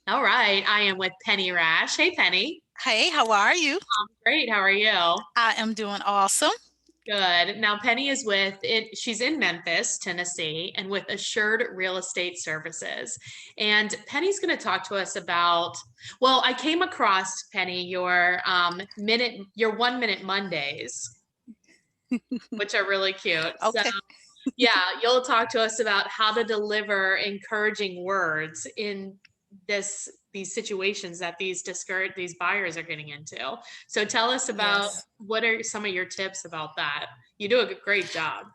All right. I am with Penny Rash. Hey, Penny. Hey, how are you? Great. How are you? I am doing awesome. Good. Now, Penny is with it. She's in Memphis, Tennessee, and with Assured Real Estate Services. And Penny's going to talk to us about, well, I came across Penny, your 1 minute Mondays, which are really cute. So, Okay. yeah, you'll talk to us about how to deliver encouraging words in these situations that these buyers are getting into. So tell us about Yes. what are some of your tips about that. You do a great job.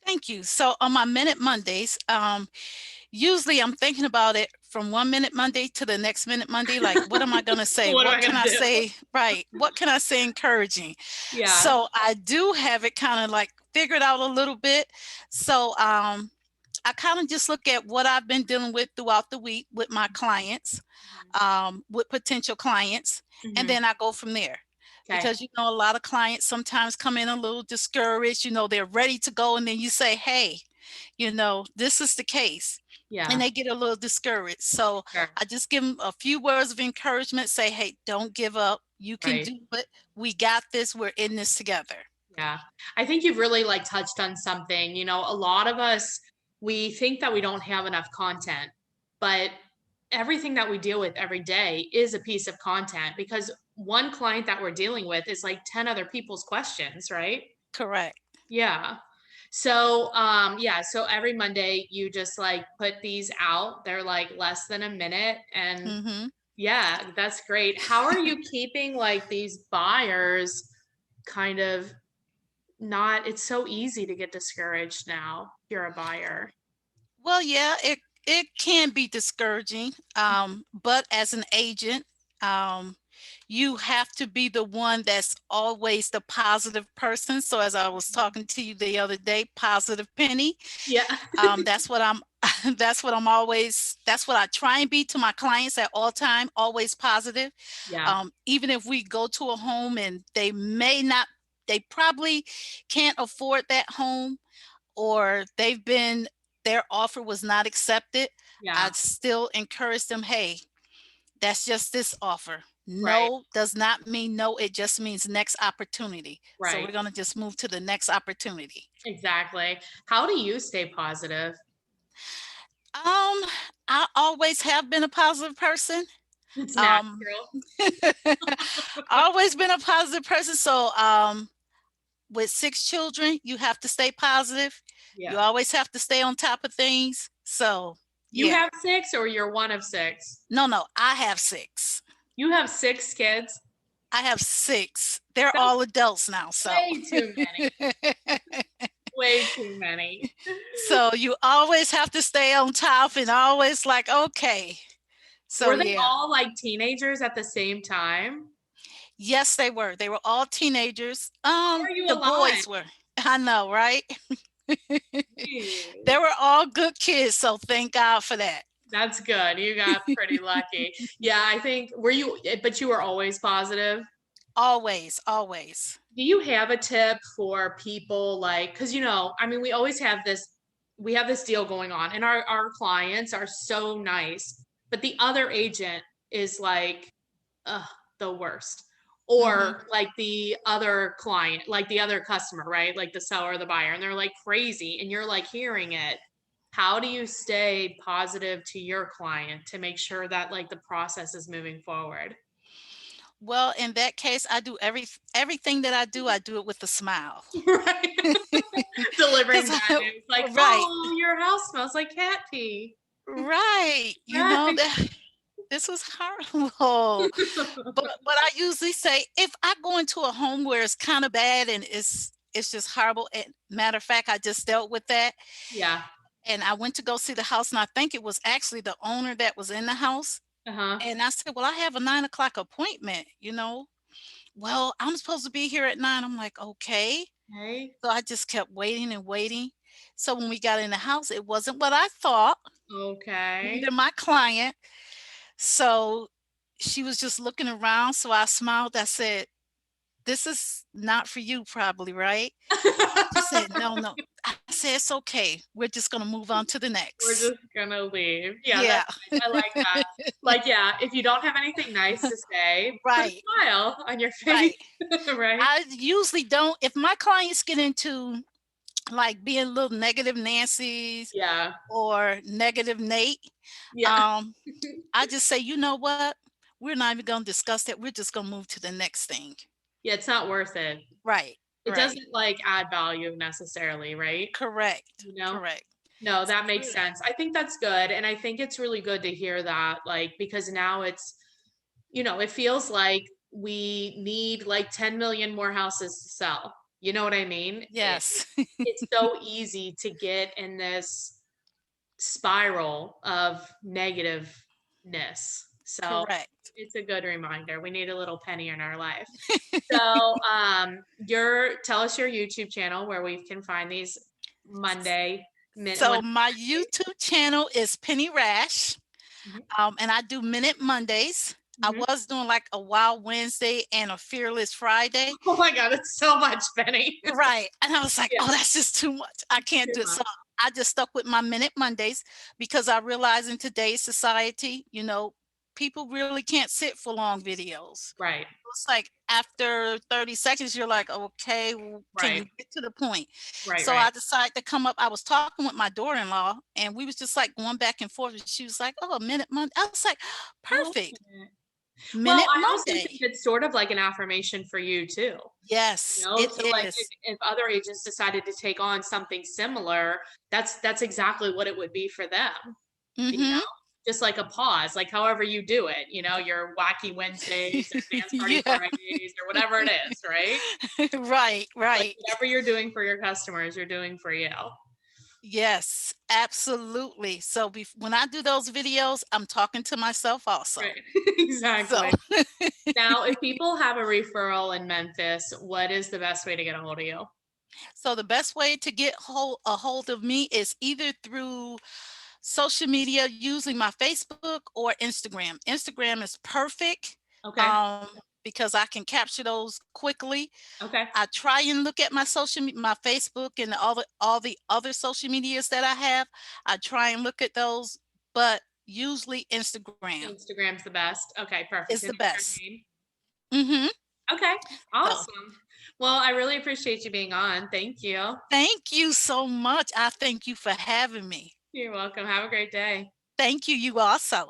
Thank you. So on my Minute Mondays, usually I'm thinking about it from 1 minute Monday to the next minute Monday. Like, what am I going to say? What am What I can gonna I do? say? Right. What can I say encouraging? Yeah. So I do have it kind of like figured out a little bit. So I kind of just look at what I've been dealing with throughout the week with my clients, with potential clients, and Hmm. then I go from there. Okay. Because a lot of clients sometimes come in a little discouraged, they're ready to go, and then you say, hey, this is the case. And Yeah. they get a little discouraged. So Sure. I just give them a few words of encouragement, say, hey, don't give up. You can Right. do it. We got this. We're in this together. Yeah. I think you've really like touched on something. A lot of us, we think that we don't have enough content, but everything that we deal with every day is a piece of content because one client that we're dealing with is like 10 other people's questions, right? Correct. Yeah. So every Monday you just like put these out. They're like less than a minute and Hmm. yeah, that's great. How are you keeping like these buyers kind of not it's so easy to get discouraged now if you're a buyer. Well, yeah, it can be discouraging, but as an agent, um, you have to be the one that's always the positive person. So as I was talking to you the other day, positive Penny. Yeah. That's what I'm. That's what I try and be to my clients at all time. Always positive. Yeah. Even if we go to a home and they probably can't afford that home, or their offer was not accepted, Yeah. I'd still encourage them, hey, that's just this offer. Right. No does not mean no, it just means next opportunity. So Right. we're going to just move to the next opportunity. Exactly. How do you stay positive? I always have been a positive person. It's Um, natural. always been a positive person. So with 6 children, you have to stay positive. You Yeah. always have to stay on top of things. So You yeah. have six or you're one of six? No, no, I have six. You have six kids? I have six. They're That's all adults now, so. way too many. Way too many. So you always have to stay on top and always like, okay. So Were they yeah. all like teenagers at the same time? Yes, they were. They were all teenagers. How are you The alive? boys were. I know, right? They Jeez. were all good kids, so thank God for that. That's good. You got pretty lucky. Yeah, I think but you were always positive. Always, always. Do you have a tip for people like, because I mean, we have this deal going on, and our clients are so nice, but the other agent is like, ugh, the worst. Hmm. Or like the other client, like the other customer, right? Like the seller or the buyer, and they're like crazy, and you're like hearing it. How do you stay positive to your client to make sure that like the process is moving forward? Well, in that case, everything that I do it with a smile. Right. Delivering Because bad news, like, right, oh, your house smells like cat pee. right. Right. That this was horrible. But I usually say if I go into a home where it's kind of bad and it's just horrible. And matter of fact, I just dealt with that. Yeah. And I went to go see the house, and I think it was actually the owner that was in the house. Uh-huh. And I said, well, I have a 9 o'clock appointment. Well, I'm supposed to be here at 9. I'm like, okay. Okay. So I just kept waiting and waiting. So when we got in the house, it wasn't what I thought, Okay. neither my client. So she was just looking around. So I smiled. I said, this is not for you probably, right? She said, "No, no." I said, "It's okay. We're just gonna move on to the We're next." just gonna leave. Yeah, that's Yeah. nice. I like that. Like, yeah, if you don't have anything nice to say, put a Right, smile on your face, right. right? I usually don't if my clients get into, like, being little negative Nancy's Yeah. or negative Nate, Yeah. um, I just say, "You know what? We're not even gonna discuss that. We're just gonna move to the next thing." Yeah, it's not worth it. Right, It right. doesn't, like, add value necessarily, right? Correct, You know? correct. No, So that makes true. sense. I think that's good, and I think it's really good to hear that, like, because now it feels like we need, like, 10 million more houses to sell. You know what I mean? Yes. It's so easy to get in this spiral of negativeness. So, Correct. it's a good reminder. We need a little penny in our life. So, your tell us your YouTube channel where we can find these Monday minute So one. my YouTube channel is Penny Rash, Mhm, and I do Minute Mondays. I mhm. was doing like a Wild Wednesday and a Fearless Friday. Oh my god, it's so much, Penny. Right. And I was like, Yeah, oh, that's just too much. I can't too do it. So much. I just stuck with my Minute Mondays because I realize in today's society, people really can't sit for long videos. Right, It's like after 30 seconds, you're like, okay, well, can right, you get to the point? right, So right. I decided to come up. I was talking with my daughter-in-law, and we was just like going back and forth. And she was like, "Oh, a minute Monday." I was like, I like "Perfect, it. Well, minute I also think Monday." it's sort of like an affirmation for you too. Yes, it So like is. if other agents decided to take on something similar, that's exactly what it would be for them, you Mm-hmm. know? Just like a pause, like however you do it, your wacky Wednesdays or dance party Yeah. Fridays or whatever it is, right? Right, Like right. whatever you're doing for your customers, you're doing for you. Yes, absolutely. So when I do those videos, I'm talking to myself also. Right. So Exactly. Now, if people have a referral in Memphis, what is the best way to get a hold of you? So the best way to get a hold of me is either through social media using my Facebook or Instagram. Instagram is perfect Okay. um, because I can capture those quickly. Okay. I try and look at my Facebook and all the other social medias that I have. I try and look at those, but usually Instagram Instagram's the best. Okay, perfect. is And the that's your best. name? Hmm. Okay, So awesome. Well, I really appreciate you being on. Thank you. thank you so much. I thank you for having me. You're welcome. Have a great day. Thank you. You also.